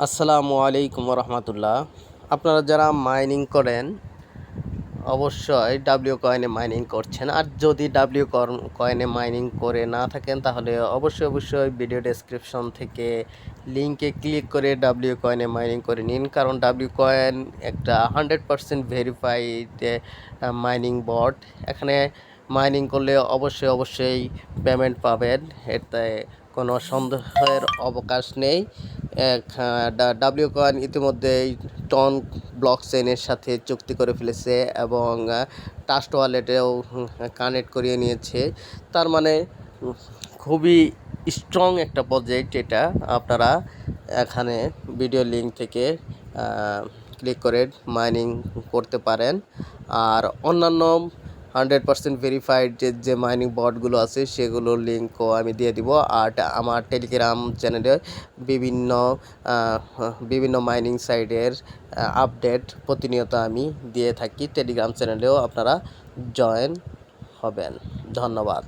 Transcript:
আসসালামু আলাইকুম রহমতুল্লাহ। আপনারা যারা মাইনিং করেন অবশ্যই ডাব্লিউ কয়েনে মাইনিং করছেন, আর যদি ডাব্লিউ কয়েনে মাইনিং করে না থাকেন তাহলে অবশ্যই ভিডিও ডেসক্রিপশন থেকে লিঙ্কে ক্লিক করে ডাব্লিউ কয়েনে মাইনিং করে নিন, কারণ ডাব্লিউ কয়েন একটা 100% ভেরিফাইড মাইনিং বট। এখানে মাইনিং করলে অবশ্যই পেমেন্ট পাবেন, এতে কোনো সন্দেহের অবকাশ নেই। ডাব্লিউ কয়েন ইতিমধ্যেই টন ব্লক চেইনের সাথে চুক্তি করে ফেলেছে এবং ট্রাস্ট ওয়ালেটেও কানেক্ট করিয়ে নিয়েছে। তার মানে খুবই স্ট্রং একটা প্রজেক্ট এটা। আপনারা এখানে ভিডিও লিঙ্ক থেকে ক্লিক করে মাইনিং করতে পারেন। আর অন্যান্য 100% ভেরিফাইড যে মাইনিং বটগুলো আছে সেগুলোর লিঙ্কও আমি দিয়ে দিব। আর আমার টেলিগ্রাম চ্যানেলে বিভিন্ন মাইনিং সাইটের আপডেট প্রতিনিয়ত আমি দিয়ে থাকি। টেলিগ্রাম চ্যানেলেও আপনারা জয়েন হবেন। ধন্যবাদ।